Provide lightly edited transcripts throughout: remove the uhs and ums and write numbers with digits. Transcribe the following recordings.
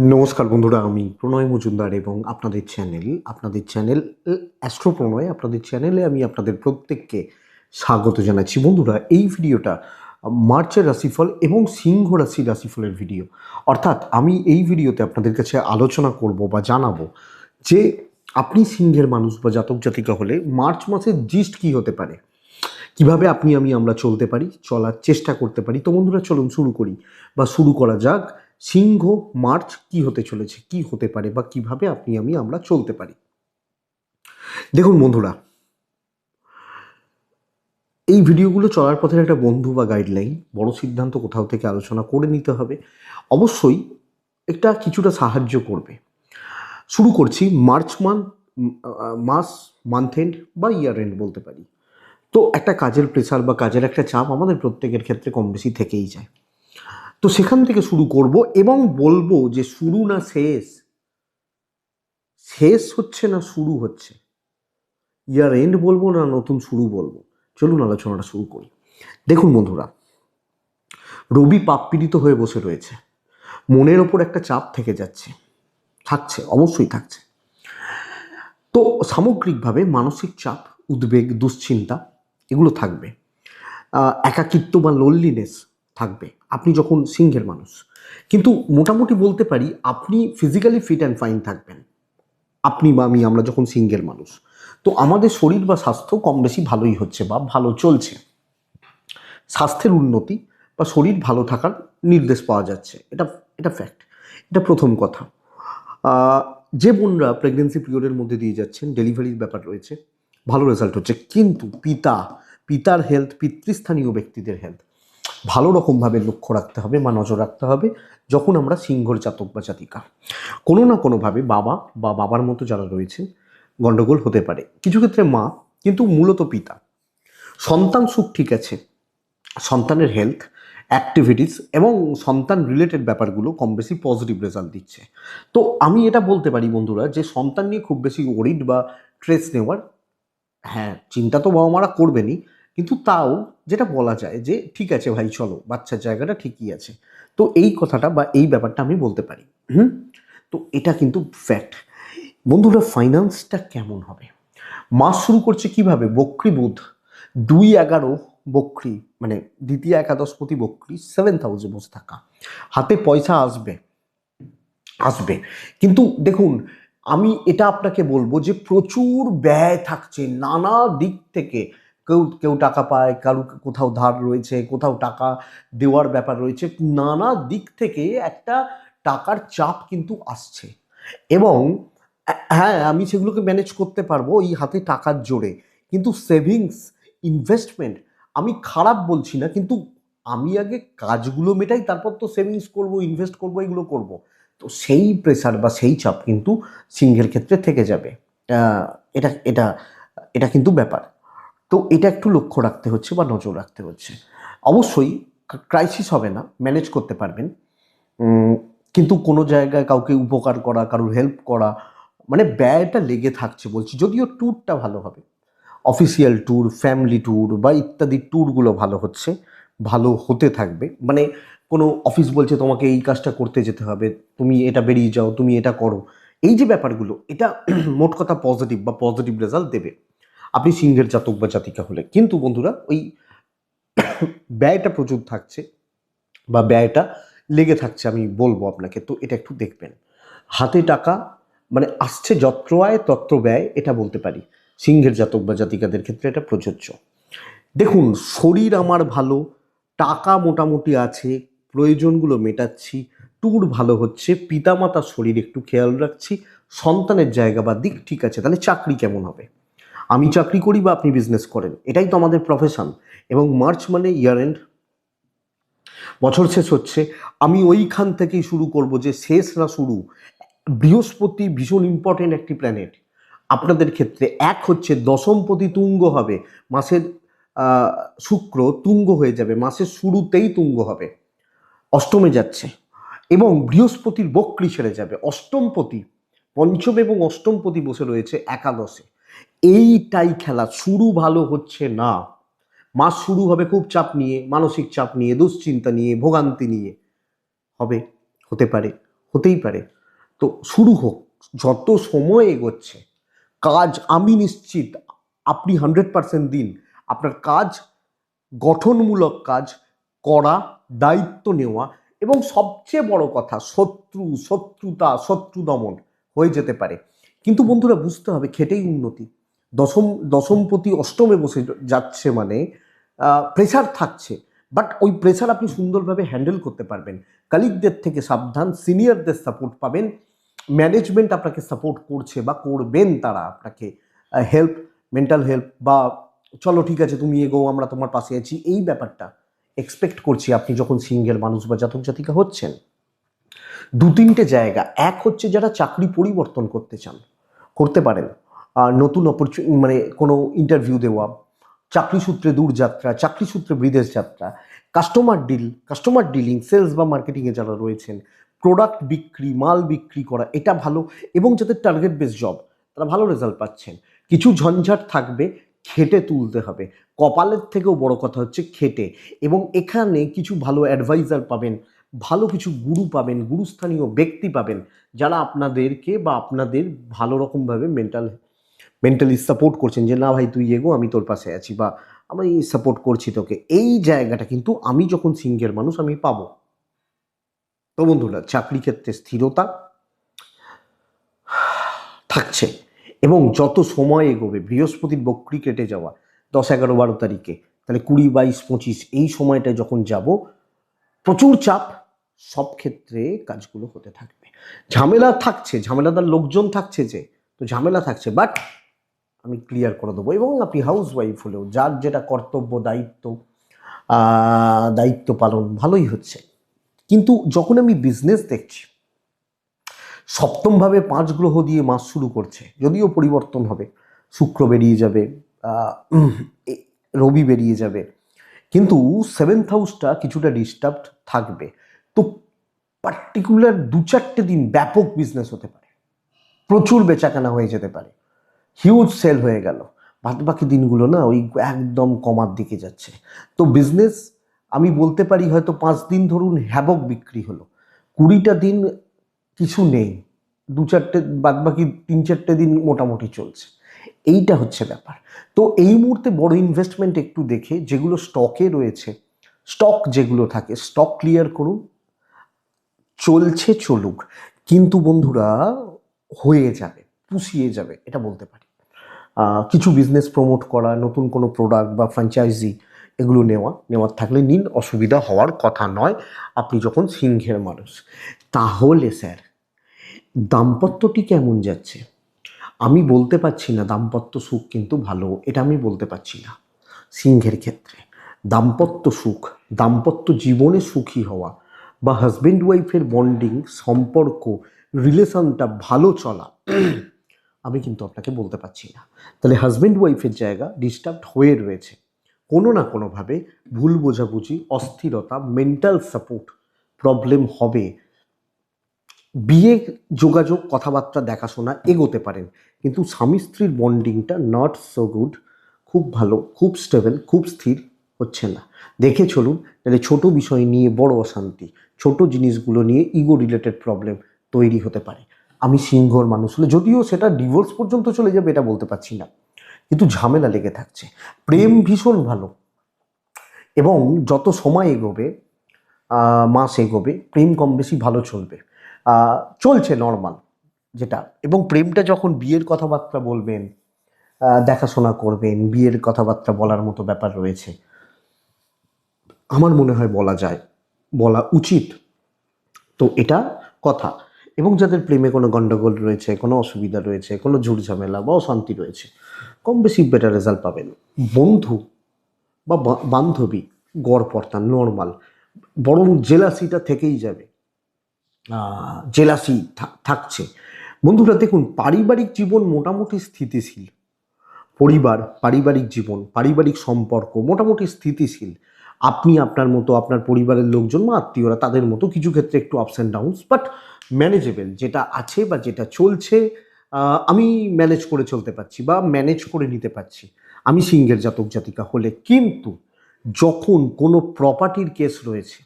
নমস্কার বন্ধুরা, আমি প্রণয় মজুমদার এবং আপনাদের চ্যানেল অ্যাস্ট্রো প্রণয়। আপনাদের চ্যানেলে আমি আপনাদের প্রত্যেককে স্বাগত জানাচ্ছি। বন্ধুরা, এই ভিডিওটা মার্চের রাশিফল এবং সিংহ রাশির রাশিফলের ভিডিও। অর্থাৎ আমি এই ভিডিওতে আপনাদের কাছে আলোচনা করব বা জানাবো যে আপনি সিংহের মানুষ বা জাতক জাতিকা হলে মার্চ মাসের জিস্ট কী হতে পারে, কিভাবে আমরা চলতে পারি, চলার চেষ্টা করতে পারি। তো বন্ধুরা, চলুন শুরু করা যাক। সিংহ মার্চ কি হতে চলেছে, কি হতে পারে, বা কিভাবে আমরা চলতে পারি। দেখুন বন্ধুরা, এই ভিডিওগুলো চলার পথের একটা বন্ধু বা গাইডলাইন। বড় সিদ্ধান্ত কোথাও থেকে আলোচনা করে নিতে হবে, অবশ্যই এটা কিছুটা সাহায্য করবে। শুরু করছি মার্চ মান্থ এন্ড বা ইয়ার এন্ড বলতে পারি। তো একটা কাজের প্রেসার বা কাজের একটা চাপ আমাদের প্রত্যেকের ক্ষেত্রে কম বেশি থেকেই যায়। তো সেখান থেকে শুরু করব এবং বলবো যে শুরু না শেষ, শেষ হচ্ছে না শুরু হচ্ছে, ইয়ার এন্ড বলবো না নতুন শুরু বলবো। চলুন আলোচনাটা শুরু করি। দেখুন বন্ধুরা, রবি পাপ পীড়িত হয়ে বসে রয়েছে, মনের ওপর একটা চাপ থেকে যাচ্ছে, থাকছে, অবশ্যই থাকছে। তো সামগ্রিকভাবে মানসিক চাপ, উদ্বেগ, দুশ্চিন্তা এগুলো থাকবে। একাকিত্ব বা লোনলিনেস থাকবে আপনি যখন সিঙ্গেল মানুষ। কিন্তু মোটামুটি বলতে পারি আপনি ফিজিক্যালি ফিট অ্যান্ড ফাইন থাকবেন, আপনি বা আমরা যখন সিঙ্গেল মানুষ। তো আমাদের শরীর বা স্বাস্থ্য কম বেশি ভালোই হচ্ছে বা ভালো চলছে। স্বাস্থ্যের উন্নতি বা শরীর ভালো থাকার নির্দেশ পাওয়া যাচ্ছে, এটা এটা ফ্যাক্ট। এটা প্রথম কথা। যে বোনরা প্রেগনেন্সি পিরিয়ডের মধ্যে দিয়ে যাচ্ছেন, ডেলিভারির ব্যাপার রয়েছে, ভালো রেজাল্ট হচ্ছে। কিন্তু পিতার হেলথ, পিতৃস্থানীয় ব্যক্তিদের হেলথ ভালো রকমভাবে লক্ষ্য রাখতে হবে বা নজর রাখতে হবে। যখন আমরা সিংহর জাতক বা জাতিকা, কোনো না কোনোভাবে বাবা বা বাবার মতো যারা রয়েছেন, গণ্ডগোল হতে পারে। কিছু ক্ষেত্রে মা, কিন্তু মূলত পিতা। সন্তান সুখ ঠিক আছে, সন্তানের হেলথ, অ্যাক্টিভিটিস এবং সন্তান রিলেটেড ব্যাপারগুলো কম বেশি পজিটিভ রেজাল্ট দিচ্ছে। তো আমি এটা বলতে পারি বন্ধুরা, যে সন্তান নিয়ে খুব বেশি ওরিড বা স্ট্রেস নেওয়ার, হ্যাঁ চিন্তা তো বাবা মারা করবেনই, কিন্তু তাও যেটা বলা যায় যে ঠিক আছে ভাই, চলো বাচ্চার জায়গাটা ঠিকই আছে। তো এই কথাটা বা এই ব্যাপারটা আমি বলতে পারি। তো এটা কিন্তু ফ্যাক্ট। বন্ধুরা, ফাইন্যান্সটা কেমন হবে? মাস শুরু করছে কিভাবে? বক্রী বুধ, 2-11 বক্রী, মানে দ্বিতীয় একাদশপতি বক্রী, 7th হাউসে বসে থাকা। হাতে পয়সা আসবে, আসবে। কিন্তু দেখুন, আমি এটা আপনাকে বলবো যে প্রচুর ব্যয় থাকছে নানা দিক থেকে। কেউ কেউ টাকা পায়, কারো কোথাও ধার রয়েছে, কোথাও টাকা দেওয়ার ব্যাপার রয়েছে, নানা দিক থেকে একটা টাকার চাপ কিন্তু আসছে। এবং হ্যাঁ, আমি সেগুলোকে ম্যানেজ করতে পারবো এই হাতে টাকার জোরে। কিন্তু সেভিংস, ইনভেস্টমেন্ট আমি খারাপ বলছি না, কিন্তু আমি আগে কাজগুলো মেটাই, তারপর তো সেভিংস করব, ইনভেস্ট করব, এগুলো করব। তো সেই প্রেসার বা সেই চাপ কিন্তু সিংহের ক্ষেত্রে থেকে যাবে। এটা এটা এটা কিন্তু ব্যাপার। তো এটা একটু লক্ষ্য রাখতে হচ্ছে বা নজর রাখতে হচ্ছে। অবশ্যই ক্রাইসিস হবে না, ম্যানেজ করতে পারবেন। কিন্তু কোনো জায়গায় কাউকে উপকার করা, কারোর হেল্প করা, মানে ব্যয়টা লেগে থাকছে বলছি। যদিও ট্যুরটা ভালো হবে, অফিসিয়াল ট্যুর, ফ্যামিলি ট্যুর বা ইত্যাদি ট্যুরগুলো ভালো হচ্ছে, ভালো হতে থাকবে। মানে কোনো অফিস বলছে তোমাকে এই কাজটা করতে যেতে হবে, তুমি এটা বেরিয়ে যাও, তুমি এটা করো, এই যে ব্যাপারগুলো, এটা মোট কথা পজিটিভ বা পজিটিভ রেজাল্ট দেবে আপনি সিংহের জাতক বা জাতিকা হলে। কিন্তু বন্ধুরা, ওই ব্যয়টা প্রচুর থাকছে বা ব্যয়টা লেগে থাকছে, আমি বলবো আপনাকে। তো এটা একটু দেখবেন। হাতে টাকা মানে আসছে, যত্র আয় তত্র ব্যয়, এটা বলতে পারি সিংহের জাতক বা জাতিকাদের ক্ষেত্রে এটা প্রযোজ্য। দেখুন, শরীর আমার ভালো, টাকা মোটামুটি আছে, প্রয়োজনগুলো মেটাচ্ছি, ট্যুর ভালো হচ্ছে, পিতামাতার শরীর একটু খেয়াল রাখছি, সন্তানের জায়গা বা দিক ঠিক আছে। তাহলে চাকরি কেমন হবে? আমি চাকরি করি বা আপনি বিজনেস করেন, এটাই তো আমাদের প্রফেশন। এবং মার্চ মানে ইয়ার এন্ড, বছর শেষ হচ্ছে। আমি ওইখান থেকেই শুরু করব, যে শেষ না শুরু। বৃহস্পতি ভীষণ ইম্পর্টেন্ট একটি প্ল্যানেট আপনাদের ক্ষেত্রে। এক হচ্ছে দশমপতি তুঙ্গ হবে মাসের, শুক্র তুঙ্গ হয়ে যাবে মাসের শুরুতেই, তুঙ্গ হবে, অষ্টমে যাচ্ছে। এবং বৃহস্পতির বক্রী ছেড়ে যাবে, অষ্টমপতি, পঞ্চম এবং অষ্টমপতি বসে রয়েছে একাদশে। এইটাই খেলা, শুরু ভালো হচ্ছে না। মাস শুরু হবে খুব চাপ নিয়ে, মানসিক চাপ নিয়ে, দুশ্চিন্তা নিয়ে, ভোগান্তি নিয়ে হবে, হতে পারে, হতেই পারে। তো শুরু হোক, যত সময় এগোচ্ছে কাজ আমি নিশ্চিত আপনি 100% দিন। আপনার কাজ গঠনমূলক কাজ করা, দায়িত্ব নেওয়া, এবং সবচেয়ে বড় কথা শত্রু দমন হয়ে যেতে পারে। কিন্তু বন্ধুরা বুঝতে হবে খেটেই উন্নতি। দশমপতি অষ্টমে বসে যাচ্ছে মানে প্রেশার থাকছে, বাট ওই প্রেশার আপনি সুন্দরভাবে হ্যান্ডেল করতে পারবেন। কালিগদের থেকে সাবধান, সিনিয়রদের সাপোর্ট পাবেন, ম্যানেজমেন্ট আপনাকে সাপোর্ট করছে বা করবেন, তারা আপনাকে হেল্প, মেন্টাল হেল্প, বা চলো ঠিক আছে তুমি এগো আমরা তোমার পাশে আছি, এই ব্যাপারটা এক্সপেক্ট করছি আপনি যখন সিঙ্গেল মানুষ বা জাতক জাতিকা হচ্ছেন। দু তিনটে জায়গা, এক হচ্ছে যারা চাকরি পরিবর্তন করতে চান, করতে পারেন। নতুন মানে কোনো ইন্টারভিউ দেওয়া, চাকরি সূত্রে দূর যাত্রা, চাকরি সূত্রে বিদেশ যাত্রা, কাস্টমার ডিলিং, সেলস বা মার্কেটিংয়ে যারা রয়েছেন, প্রোডাক্ট বিক্রি, মাল বিক্রি করা, এটা ভালো। এবং যাদের টার্গেট বেস জব, তারা ভালো রেজাল্ট পাচ্ছেন। কিছু ঝঞ্ঝাট থাকবে, খেটে তুলতে হবে। কপালের থেকেও বড় কথা হচ্ছে খেটে। এবং এখানে কিছু ভালো অ্যাডভাইজার পাবেন, ভালো কিছু গুরু পাবেন, গুরুস্থানীয় ব্যক্তি পাবেন, যারা আপনাদেরকে বা আপনাদের ভালো রকমভাবে মেন্টালি সাপোর্ট করছেন, যে না ভাই তুই এগো, আমি তোর পাশে আছি, বা আমি সাপোর্ট করছি তোকে। এই জায়গাটা কিন্তু আমি যখন সিঙ্গেল মানুষ আমি পাবো। তো বন্ধুরা, চাকরি ক্ষেত্রে স্থিরতা থাকছে, এবং যত সময় এগোবে, বৃহস্পতির বক্রি কেটে যাওয়া 10, 11, 12 তারিখে, তাহলে 20, 22, 25 এই সময়টা যখন যাব, প্রচুর চাপ, সব ক্ষেত্রে কাজগুলো হতে থাকবে। ঝামেলা থাকছে, ঝামেলাদার লোকজন থাকছে, যে তো ঝামেলা থাকছে, বাট আমি ক্লিয়ার করে দেবো। এবং আপনি হাউস ওয়াইফ হলেও যার যেটা কর্তব্য, দায়িত্ব পালন ভালোই হচ্ছে। কিন্তু যখন আমি বিজনেস দেখছি, সপ্তমভাবে 5 গ্রহ দিয়ে মাস শুরু করছে, যদিও পরিবর্তন হবে, শুক্র বেরিয়ে যাবে, রবি বেরিয়ে যাবে, কিন্তু 7th হাউসটা কিছুটা ডিস্টার্বড থাকবে। তো পার্টিকুলার 2-4টে দিন ব্যাপক বিজনেস হতে পারে, প্রচুর বেচাকেনা হয়ে যেতে পারে, হিউজ সেল হয়ে গেল। বাকি দিনগুলো না ওই একদম কমার দিকে যাচ্ছে। তো বিজনেস আমি বলতে পারি হয়তো 5 দিন ধরুন হ্যাবক বিক্রি হলো, 20টা দিন কিছু নেই, 2-4টে বাকি 3-4টে দিন মোটামুটি চলছে। এইটা হচ্ছে ব্যাপার। তো এই মুহূর্তে বড় ইনভেস্টমেন্ট একটু দেখে, যেগুলো স্টকে রয়েছে, স্টক যেগুলো থাকে স্টক ক্লিয়ার করুন, চলছে চলুক, কিন্তু বন্ধুরা হয়ে যাবে, পুষিয়ে যাবে, এটা বলতে পারি। কিছু বিজনেস প্রমোট করা, নতুন কোনো প্রোডাক্ট বা ফ্র্যাঞ্চাইজি এগুলো নেওয়ার থাকলে নিন, অসুবিধা হওয়ার কথা নয় আপনি যখন সিংহের মানুষ। তাহলে স্যার দাম্পত্যটি কেমন যাচ্ছে? আমি বলতে পারছি না দাম্পত্য সুখ কিন্তু ভালো, এটা আমি বলতে পারছি না। সিংহের ক্ষেত্রে দাম্পত্য সুখ, দাম্পত্য জীবনে সুখী হওয়া, বা হাজব্যান্ড ওয়াইফের বন্ডিং, সম্পর্ক, রিলেশনটা ভালো চলা, আমি কিন্তু আপনাকে বলতে পারছি না। তাহলে হাজব্যান্ড ওয়াইফের জায়গা ডিস্টার্বড হয়ে রয়েছে, কোনো না কোনোভাবে ভুল বোঝাবুঝি, অস্থিরতা, মেন্টাল সাপোর্ট প্রবলেম হবে। বিয়ে, যোগাযোগ, কথাবার্তা, দেখাশোনা এগোতে পারেন, কিন্তু স্বামী স্ত্রীর বন্ডিংটা নট সো গুড, খুব ভালো, খুব স্টেবল, খুব স্থির হচ্ছে না। দেখে চলুন, তাহলে ছোট বিষয় নিয়ে বড় অশান্তি, ছোট জিনিসগুলো নিয়ে ইগো রিলেটেড প্রবলেম তৈরি হতে পারে। আমি সিংহর মানুষ হলে, যদিও সেটা ডিভোর্স পর্যন্ত চলে যাবে এটা বলতে পারছি না, কিন্তু ঝামেলা লেগে থাকছে। প্রেম ভীষণ ভালো, এবং যত সময় এগোবে, মাস এগোবে, প্রেম কম বেশি ভালো চলবে, চলছে নর্মাল যেটা। এবং প্রেমটা যখন বিয়ের কথাবার্তা বলবেন, দেখাশোনা করবেন, বিয়ের কথাবার্তা বলার মতো ব্যাপার রয়েছে, আমার মনে হয় বলা উচিত। তো এটা কথা। এবং যাদের প্রেমে কোনো গণ্ডগোল রয়েছে, কোনো অসুবিধা রয়েছে, কোনো ঝুটঝামেলা বা অশান্তি রয়েছে, কম বেশি বেটার রেজাল্ট পাবেন। বন্ধু বা বান্ধবী গড়পড়তা নর্মাল, বরং জেলাসিটা থেকেই যাবে, জেলাসি থাকছে। বন্ধুরা দেখুন, পারিবারিক জীবন মোটামুটি স্থিতিশীল, পারিবারিক জীবন, পারিবারিক সম্পর্ক মোটামুটি স্থিতিশীল। আপনি আপনার মতো, আপনার পরিবারের লোকজন বা আত্মীয়রা তাদের মতো, কিছু ক্ষেত্রে একটু ups and downs, but manageable যেটা আছে বা যেটা চলছে, আমি ম্যানেজ করে চলতে পারছি বা ম্যানেজ করে নিতে পারছি আমি সিঙ্গেল জাতক জাতিকা হলে। কিন্তু যখন কোনো প্রপার্টির কেস রয়েছে,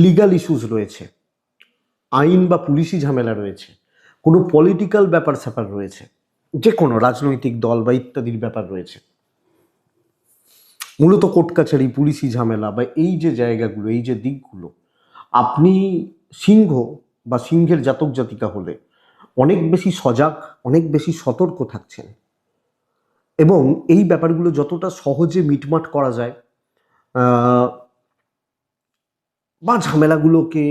লিগাল ইস্যুস রয়েছে, আইন বা পুলিশি ঝামেলা রয়েছে, কোনো পলিটিক্যাল ব্যাপার স্যাপার রয়েছে, যে কোনো রাজনৈতিক দল বা ইত্যাদির ব্যাপার রয়েছে, মূলত কোর্ট কাছারি, পুলিশি ঝামেলা বা এই যে জায়গাগুলো, এই যে দিকগুলো, আপনি সিংহ বা সিংহের জাতক জাতিকা হলে অনেক বেশি সজাগ, অনেক বেশি সতর্ক থাকছেন। এবং এই ব্যাপারগুলো যতটা সহজে মিটমাট করা যায় বা ঝামেলাগুলোকে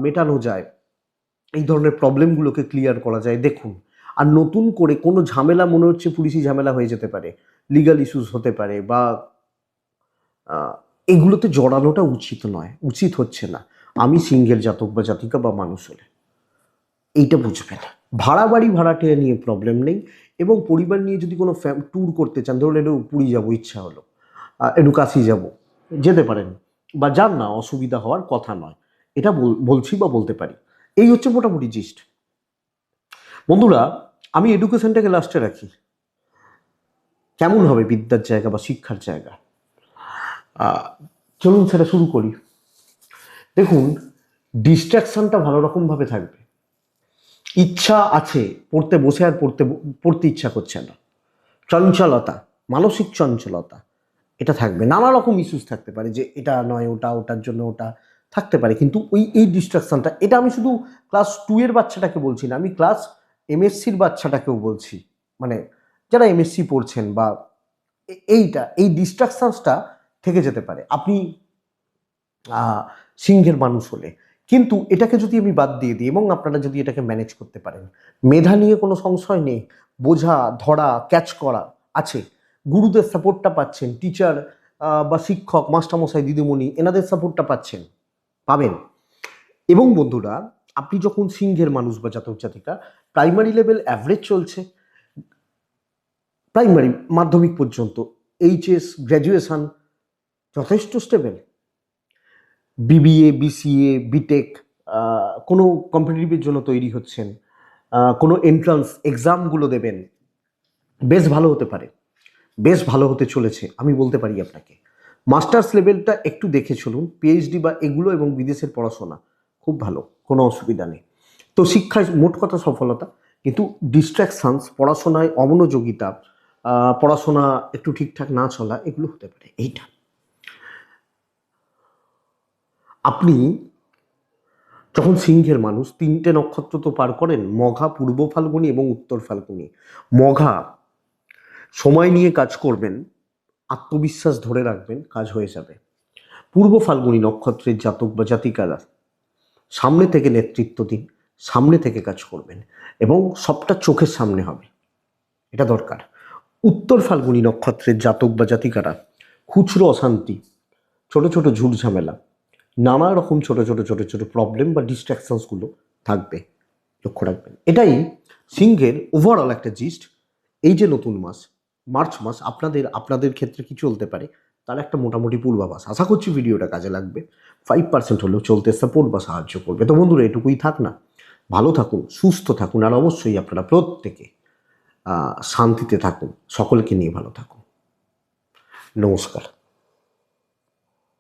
মেটানো যায়, এই ধরনের প্রবলেমগুলোকে ক্লিয়ার করা যায়। দেখুন, আর নতুন করে কোনো ঝামেলা মনে হচ্ছে পুলিশি ঝামেলা হয়ে যেতে পারে, লিগাল ইস্যুস হতে পারে, বা এগুলোতে জড়ানোটা উচিত নয়, উচিত হচ্ছে না। আমি সিংহের জাতক বা জাতিকা বা মানুষ হলে এইটা বুঝবেন। ভাড়া বাড়ি ভাড়াটে নিয়ে প্রবলেম নেই, এবং পরিবার নিয়ে যদি কোনো ট্যুর করতে চান, ধরুন একটু পুরী যাবো ইচ্ছা হলো, একটু কাশি যাবো, যেতে পারেন, বা যান না, অসুবিধা হওয়ার কথা নয়, এটা বলছি বা বলতে পারি। এই হচ্ছে মোটামুটি জিস্ট। বন্ধুরা, আমি এডুকেশনটাকে লাস্টে রাখি। কেমন হবে বিদ্যার জায়গা বা শিক্ষার জায়গা, চলুন সেটা শুরু করি। দেখুন, ডিস্ট্রাকশনটা ভালো রকমভাবে থাকবে। ইচ্ছা আছে পড়তে বসে, আর পড়তে ইচ্ছা করছে না, চঞ্চলতা, মানসিক চঞ্চলতা, এটা থাকবে। নানা রকম ইস্যুস থাকতে পারে, যে এটা নয় ওটা, ওটার জন্য ওটা থাকতে পারে, কিন্তু এই ডিস্ট্রাকশনটা, এটা আমি শুধু ক্লাস 2 এর বাচ্চাটাকে বলছি না, আমি ক্লাস এমএসসির বাচ্চাটাকেও বলছি, মানে যারা এমএসসি পড়ছেন, বা এই ডিস্ট্রাকশনসটা থেকে যেতে পারে আপনি সিংহের মানুষ হলে। কিন্তু এটাকে যদি আমি বাদ দিয়ে দিই, এবং আপনারা যদি এটাকে ম্যানেজ করতে পারেন, মেধা নিয়ে কোনো সংশয় নেই, বোঝা, ধরা, ক্যাচ করা আছে, গুরুদের সাপোর্টটা পাচ্ছেন, টিচার বা শিক্ষক, মাস্টারমশাই, দিদিমণি, এনাদের সাপোর্টটা পাবেন। এবং বন্ধুরা, আপনি যখন সিংহের মানুষ বা জাতক জাতিকা, প্রাইমারি লেভেল অ্যাভারেজ চলছে, প্রাইমারি মাধ্যমিক পর্যন্ত, এইচএস, গ্র্যাজুয়েশন যথেষ্ট স্টেবল, বিবিএ, বিসিএ, বিটেক, কোনো কম্পিটিটিভের জন্য তৈরি হচ্ছেন, কোনো এন্ট্রান্স এক্সামগুলো দেবেন, বেশ ভালো হতে পারে, বেশ ভালো হতে চলেছে, আমি বলতে পারি আপনাকে। মাস্টার্স লেভেলটা একটু দেখে চলুন, পিএইচডি বা এগুলো, এবং বিদেশের পড়াশোনা খুব ভালো, কোনো অসুবিধা নেই। তো শিক্ষায় মোট কথা সফলতা, কিন্তু ডিস্ট্র্যাকশনস, পড়াশোনায় অমনোযোগিতা, পড়াশোনা একটু ঠিকঠাক না চলা, এগুলো হতে পারে। এইটা আপনি যখন সিংহের মানুষ, 3টে নক্ষত্র তো পার করেন, মঘা, পূর্ব ফাল্গুনী এবং উত্তর ফাল্গুনী। মঘা, সময় নিয়ে কাজ করবেন, আত্মবিশ্বাস ধরে রাখবেন, কাজ হয়ে যাবে। পূর্ব ফাল্গুনী নক্ষত্রের জাতক বা জাতিকারা সামনে থেকে নেতৃত্ব দিন, সামনে থেকে কাজ করবেন, এবং সবটা চোখের সামনে হবে, এটা দরকার। উত্তর ফাল্গুনী নক্ষত্রের জাতক বা জাতিকারা খুচরো অশান্তি, ছোট ছোট ঝুট ঝামেলা, নানা রকম ছোট ছোট ছোট ছোট প্রবলেম বা ডিস্ট্রাকশনসগুলো থাকবে, লক্ষ্য রাখবেন। এটাই সিংহের ওভারঅল একটা জিস্ট। এই যে নতুন মাস, মার্চ মাস, আপনাদের ক্ষেত্রে কি চলতে পারে তার একটা মোটামুটি পূর্বাভাস। আশা করছি ভিডিওটা কাজে লাগবে, 5% হলেও চলতে সাপোর্ট বা সাহায্য করবে। তো বন্ধুরা, এটুকুই থাক না, ভালো থাকুন, সুস্থ থাকুন, আর অবশ্যই আপনারা প্রত্যেকে শান্তিতে থাকুন, সকলকে নিয়ে ভালো থাকুন। নমস্কার।